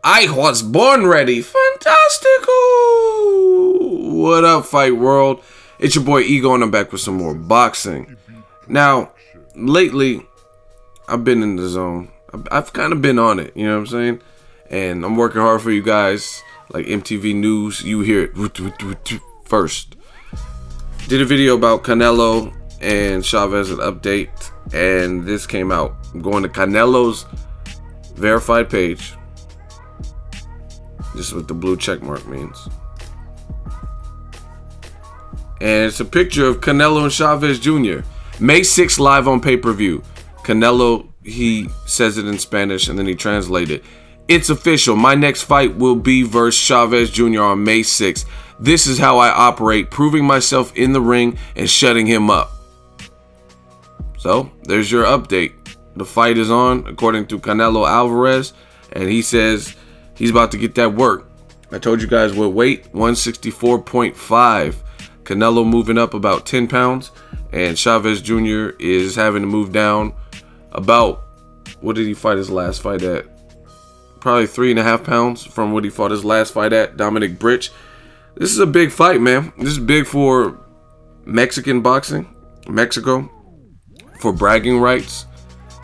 I was born ready. Fantastical. What up, Fight World? It's your boy Ego, and I'm back with some more boxing. Now, lately, I've been in the zone. I've kind of been on it, you know what I'm saying? And I'm working hard for you guys, like MTV News. You hear it first. Did a video about Canelo and Chavez, an update, and this came out. I'm going to Canelo's verified page. This is what the blue check mark means. And it's a picture of Canelo and Chavez Jr. May 6th live on pay-per-view. Canelo, he says it in Spanish and then he translates it. It's official. My next fight will be versus Chavez Jr. on May 6th. This is how I operate, proving myself in the ring and shutting him up. So, there's your update. The fight is on, according to Canelo Alvarez, and he says he's about to get that work. I told you guys what weight, 164.5. Canelo moving up about 10 pounds, and Chavez Jr. is having to move down about, what did he fight his last fight at? Probably 3.5 pounds from what he fought his last fight at, Dominic Britch. This is a big fight, man. This is big for Mexican boxing, Mexico, for bragging rights.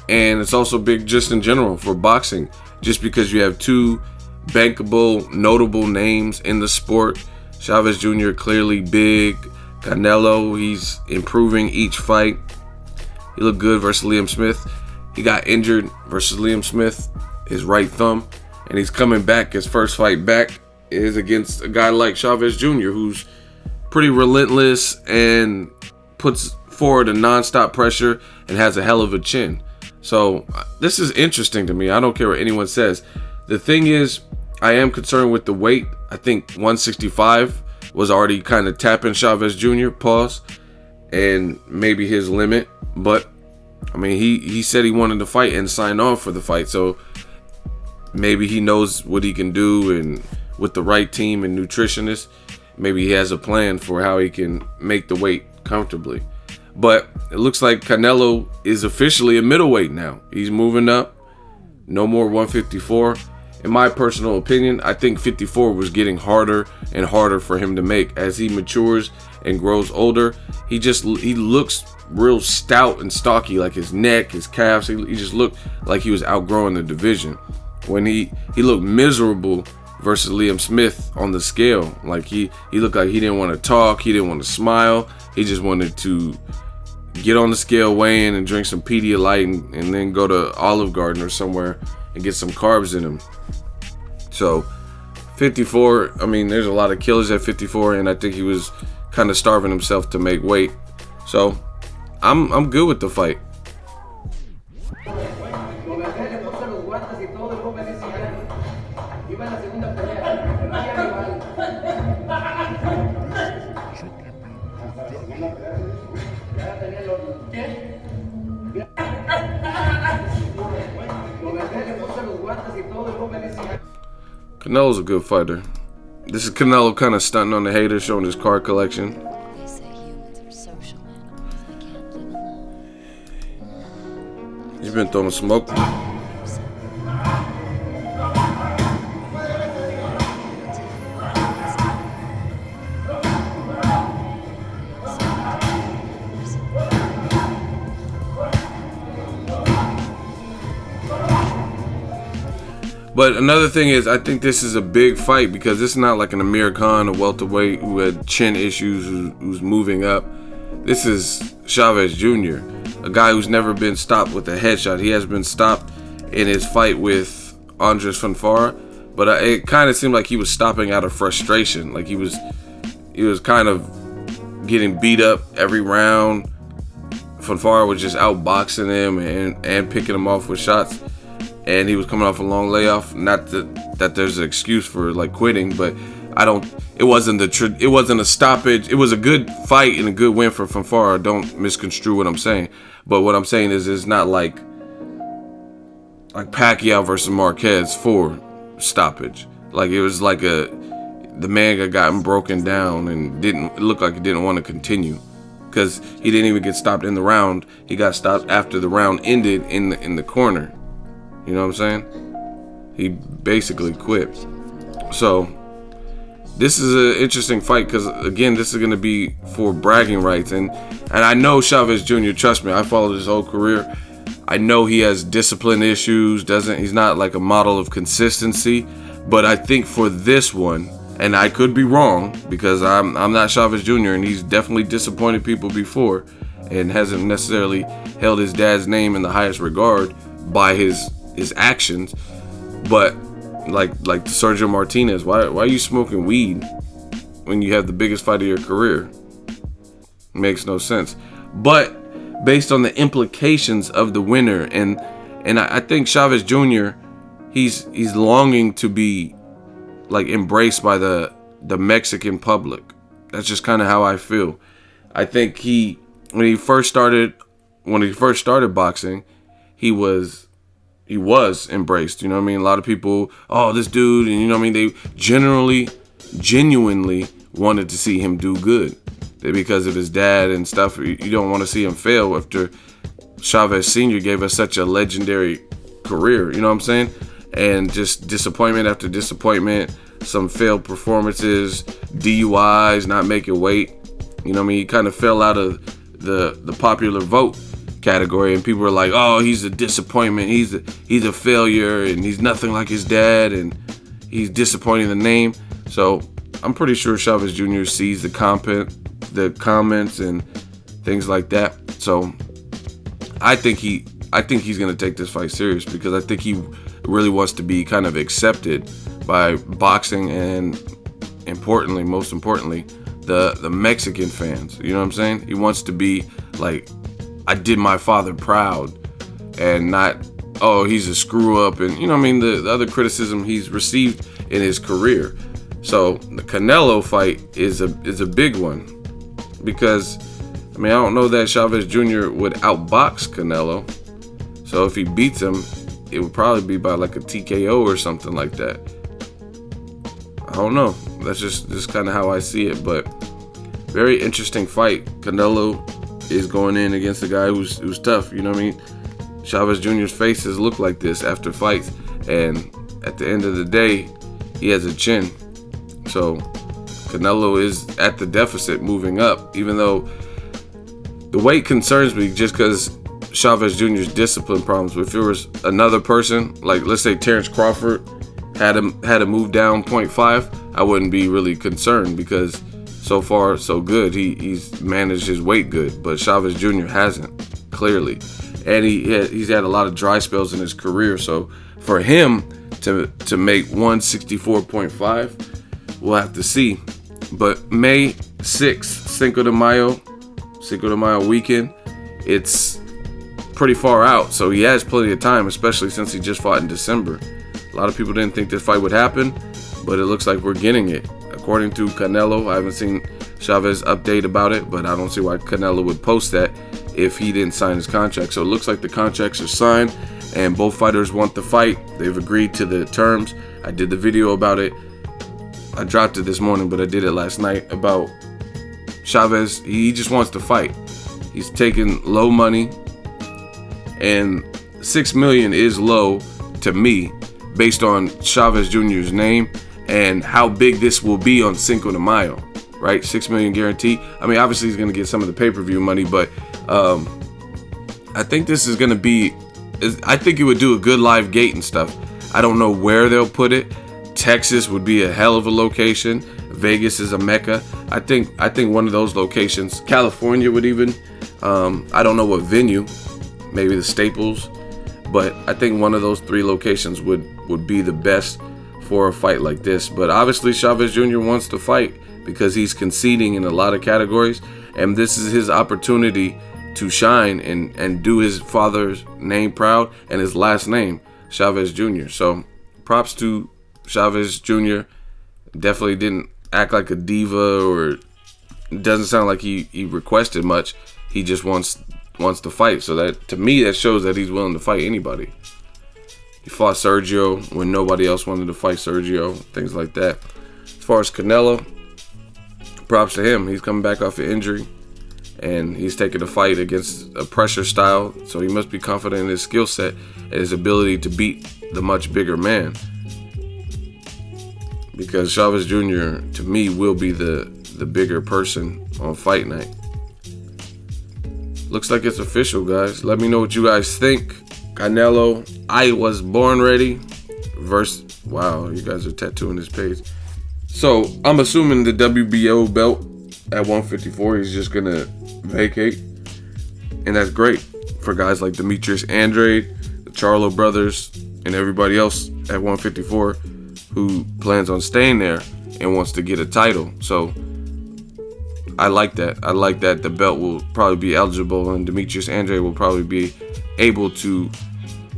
And it's also big just in general for boxing, just because you have two bankable, notable names in the sport. Chavez Jr. clearly big. Canelo, he's improving each fight. He looked good versus Liam Smith. He got injured versus Liam Smith, his right thumb, and he's coming back. His first fight back is against a guy like Chavez Jr., who's pretty relentless and puts forward a non-stop pressure and has a hell of a chin. So this is interesting to me. I don't care what anyone says. The thing is, I am concerned with the weight. I think 165 was already kind of tapping Chavez Jr. Pause, and maybe his limit. But I mean, he said he wanted to fight and sign on for the fight. So maybe he knows what he can do, and with the right team and nutritionist, maybe he has a plan for how he can make the weight comfortably. But it looks like Canelo is officially a middleweight now. He's moving up. No more 154. In my personal opinion, I think 54 was getting harder and harder for him to make. As he matures and grows older, he looks real stout and stocky, like his neck, his calves. He just looked like he was outgrowing the division. When he looked miserable versus Liam Smith on the scale. Like he looked like he didn't want to talk, he didn't want to smile. He just wanted to get on the scale, weigh in, and drink some Pedialyte, and then go to Olive Garden or somewhere and get some carbs in him. So 54, I mean, there's a lot of killers at 54, and I think he was kind of starving himself to make weight. So I'm good with the fight. Canelo's a good fighter. This is Canelo kind of stunting on the haters, showing his card collection. They say humans are social animals. They can't live alone. He's been throwing smoke. But another thing is, I think this is a big fight because this is not like an Amir Khan, a welterweight who had chin issues, who's moving up. This is Chavez Jr., a guy who's never been stopped with a headshot. He has been stopped in his fight with Andres Fonfara, but it kind of seemed like he was stopping out of frustration. Like he was kind of getting beat up every round. Fonfara was just outboxing him and picking him off with shots. And he was coming off a long layoff. Not that there's an excuse for like quitting, but it wasn't a stoppage. It was a good fight and a good win for Fonfara. Don't misconstrue what I'm saying. But what I'm saying is, it's not like Pacquiao versus Marquez for stoppage. Like it was like the man got gotten broken down and it looked like he didn't want to continue, because he didn't even get stopped in the round. He got stopped after the round ended in the corner. You know what I'm saying? He basically quit. So this is an interesting fight because, again, this is going to be for bragging rights. And I know Chavez Jr., trust me, I followed his whole career. I know he has discipline issues, he's not like a model of consistency. But I think for this one, and I could be wrong because I'm not Chavez Jr. and he's definitely disappointed people before and hasn't necessarily held his dad's name in the highest regard by his actions. But like Sergio Martinez, why are you smoking weed when you have the biggest fight of your career? Makes no sense. But based on the implications of the winner, and I think Chavez Jr., he's longing to be like embraced by the Mexican public. That's just kind of how I feel. I think when he first started boxing, he was embraced. You know what I mean? A lot of people, oh, this dude, and you know what I mean? They genuinely wanted to see him do good because of his dad and stuff. You don't want to see him fail after Chavez Sr. gave us such a legendary career. You know what I'm saying? And just disappointment after disappointment, some failed performances, DUIs, not making weight. You know what I mean? He kind of fell out of the popular vote category, and people were like, oh, he's a disappointment, he's a failure, and he's nothing like his dad, and he's disappointing the name. So I'm pretty sure Chavez Jr. sees the comments and things like that. So I think he's gonna take this fight serious because I think he really wants to be kind of accepted by boxing and most importantly the Mexican fans. You know what I'm saying? He wants to be like, I did my father proud, and not, oh, he's a screw up, and you know what I mean, the other criticism he's received in his career. So the Canelo fight is a big one because, I mean, I don't know that Chavez Jr. would outbox Canelo. So if he beats him, it would probably be by like a TKO or something like that. I don't know. That's just kind of how I see it. But very interesting fight. Canelo is going in against a guy who's tough. You know what I mean? Chavez Jr.'s faces look like this after fights, and at the end of the day, he has a chin. So Canelo is at the deficit, moving up, even though the weight concerns me just because Chavez Jr.'s discipline problems. If it was another person, like let's say Terrence Crawford had to move down 0.5, I wouldn't be really concerned because so far so good. He's managed his weight good, but Chavez Jr. hasn't, clearly. And he's had a lot of dry spells in his career. So for him to make 164.5, we'll have to see. But May 6th, Cinco de Mayo weekend, it's pretty far out. So he has plenty of time, especially since he just fought in December. A lot of people didn't think this fight would happen, but it looks like we're getting it. According to Canelo, I haven't seen Chavez update about it, but I don't see why Canelo would post that if he didn't sign his contract. So it looks like the contracts are signed and both fighters want the fight. They've agreed to the terms. I did the video about it. I dropped it this morning, but I did it last night about Chavez. He just wants to fight. He's taking low money, and $6 million is low to me based on Chavez Jr.'s name and how big this will be on Cinco de Mayo, right? $6 million guarantee. I mean, obviously he's going to get some of the pay-per-view money, but I think this is going to be, I think it would do a good live gate and stuff. I don't know where they'll put it. Texas would be a hell of a location. Vegas is a mecca. I think one of those locations, California would even, I don't know what venue, maybe the Staples, but I think one of those three locations would be the best for a fight like this. But obviously Chavez Jr. wants to fight because he's conceding in a lot of categories, and this is his opportunity to shine and do his father's name proud and his last name, Chavez Jr. So props to Chavez Jr. Definitely didn't act like a diva, or it doesn't sound like he requested much. He just wants to fight. So that, to me, that shows that he's willing to fight anybody. He fought Sergio when nobody else wanted to fight Sergio, things like that. As far as Canelo, props to him. He's coming back off an injury, and he's taking a fight against a pressure style. So he must be confident in his skill set and his ability to beat the much bigger man. Because Chavez Jr. to me will be the bigger person on fight night. Looks like it's official, guys. Let me know what you guys think. Canelo, I was born ready. Versus, wow, you guys are tattooing his page. So I'm assuming the WBO belt at 154 he's just gonna vacate, and that's great for guys like Demetrius Andrade, the Charlo brothers, and everybody else at 154 who plans on staying there and wants to get a title. So I like that. I like that the belt will probably be eligible, and Demetrius Andrade will probably be able to.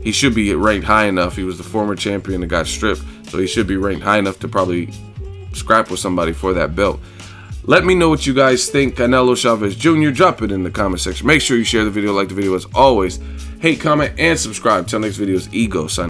He should be ranked high enough. He was the former champion that got stripped, so he should be ranked high enough to probably scrap with somebody for that belt. Let me know what you guys think. Canelo Chavez Jr. Drop it in the comment section. Make sure you share the video, like the video as always. Hate, comment, and subscribe. Till next video is Ego. Sign.